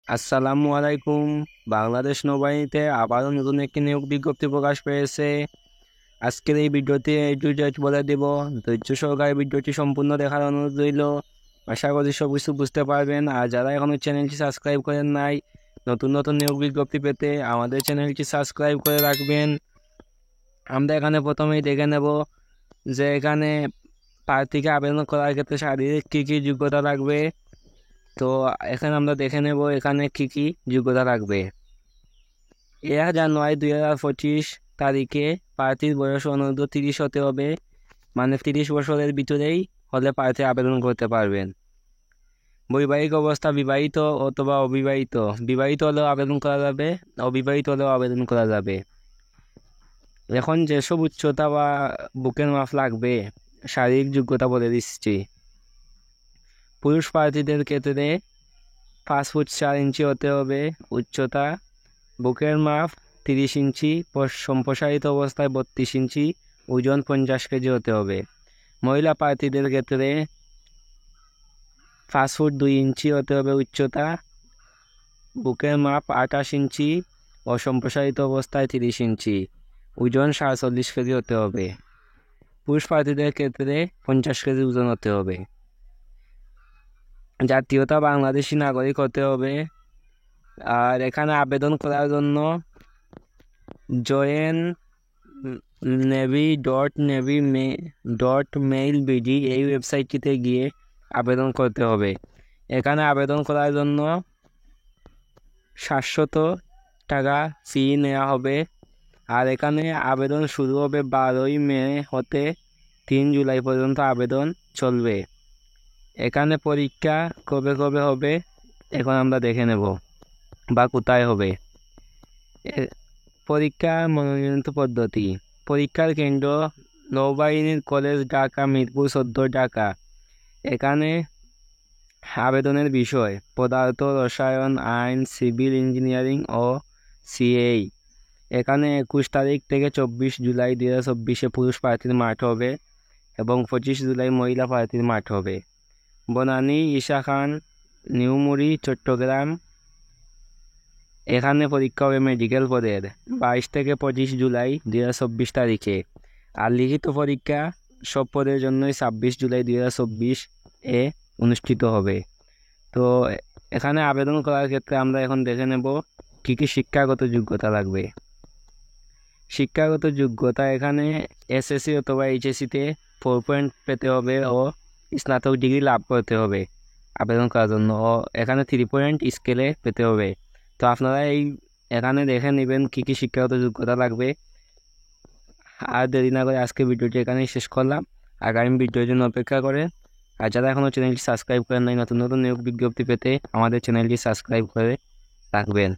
আসসালামু আলাইকুম। বাংলাদেশ নৌবাহিনীতে আবারও নতুন একটি নিয়োগ বিজ্ঞপ্তি প্রকাশ পেয়েছে। আজকের এই ভিডিওতে বলে দেব। ধৈর্য সহকারে ভিডিওটি সম্পূর্ণ দেখার অনুরোধ রইল। আশা করি সব কিছু বুঝতে পারবেন। আর যারা এখনো চ্যানেলটি সাবস্ক্রাইব করেন নাই, নতুন নতুন নিয়োগ বিজ্ঞপ্তি পেতে আমাদের চ্যানেলটি সাবস্ক্রাইব করে রাখবেন। আমরা এখানে প্রথমেই দেখে নেব যে এখানে প্রার্থীকে আবেদন করার ক্ষেত্রে শারীরিক কী কী যোগ্যতা লাগবে। তো এখানে আমরা দেখে নেব এখানে কি কি যোগ্যতা লাগবে। 1 জানুয়ারি 2025 তারিখে প্রার্থীর বয়স অনূর্ধ্ব 30 হতে হবে, মানে 30 বছরের ভিতরেই হলে প্রার্থী আবেদন করতে পারবেন। বৈবাহিক অবস্থা বিবাহিত অথবা অবিবাহিত, বিবাহিত হলেও আবেদন করা যাবে, অবিবাহিত হলেও আবেদন করা যাবে। এখন যেসব উচ্চতা বা বুকের মাপ লাগবে, শারীরিক যোগ্যতা বলে দিচ্ছি। পুরুষ প্রার্থীদের ক্ষেত্রে 5 ফুট 4 ইঞ্চি হতে হবে উচ্চতা, বুকের মাপ 30 ইঞ্চি, সম্প্রসারিত অবস্থায় 32 ইঞ্চি, ওজন 50 কেজি হতে হবে। মহিলা প্রার্থীদের ক্ষেত্রে 5 ফুট 2 ইঞ্চি হতে হবে উচ্চতা, বুকের মাপ 28 ইঞ্চি ও সম্প্রসারিত অবস্থায় 30 ইঞ্চি, ওজন 47 কেজি হতে হবে। পুরুষ প্রার্থীদের ক্ষেত্রে 50 কেজি ওজন হতে হবে। জাতীয়তা বাংলাদেশি নাগরিক হতে হবে। আর এখানে আবেদন করার জন্য জয়েন navy.mail.bd এই ওয়েবসাইটটিতে গিয়ে আবেদন করতে হবে। এখানে আবেদন করার জন্য 700 টাকা ফি নেওয়া হবে। আর এখানে আবেদন শুরু হবে 12 মে হতে 3 জুলাই পর্যন্ত আবেদন চলবে। এখানে পরীক্ষা কবে কবে হবে এখন আমরা দেখে নেব, বা কোথায় হবে। পরীক্ষা মনোনয়ন পদ্ধতি। পরীক্ষার কেন্দ্র নৌবাহিনীর কলেজ, ঢাকা, মিরপুর 14, ঢাকা। এখানে আবেদনের বিষয় পদার্থ, রসায়ন, আইন, সিভিল ইঞ্জিনিয়ারিং ও সিএই। এখানে 21 তারিখ থেকে 24 জুলাই 2024 পুরুষ প্রার্থীর মাঠ হবে এবং 25 জুলাই মহিলা প্রার্থীর মাঠ হবে। বনানী, ঈশা খান, নিউমুরি, চট্টগ্রাম। এখানে পরীক্ষা হবে মেডিকেল পদের 22 থেকে 25 জুলাই 2024 তারিখে। আর লিখিত পরীক্ষা সব পদের জন্যই 26 জুলাই 2024 এ অনুষ্ঠিত হবে। তো এখানে আবেদন করার ক্ষেত্রে আমরা এখন দেখে নেব কী কী শিক্ষাগত যোগ্যতা লাগবে। শিক্ষাগত যোগ্যতা এখানে এসএসসি অথবা এইচএসসিতে 4 পয়েন্ট পেতে হবে ও স্নাতক ডিগ্রি লাভ করতে হবে আবেদন করার জন্য, ও এখানে 3 পয়েন্ট স্কেলে পেতে হবে। তো আপনারা এখানে দেখে নেবেন কী কী শিক্ষাগত যোগ্যতা লাগবে। আর দেরি না করে আজকে ভিডিওটি এখানেই শেষ করলাম। আগামী ভিডিওর জন্য অপেক্ষা করে। আর যারা এখনও চ্যানেলটি সাবস্ক্রাইব করেন নাই, নতুন নতুন নিয়োগ বিজ্ঞপ্তি পেতে আমাদের চ্যানেলটি সাবস্ক্রাইব করে রাখবেন।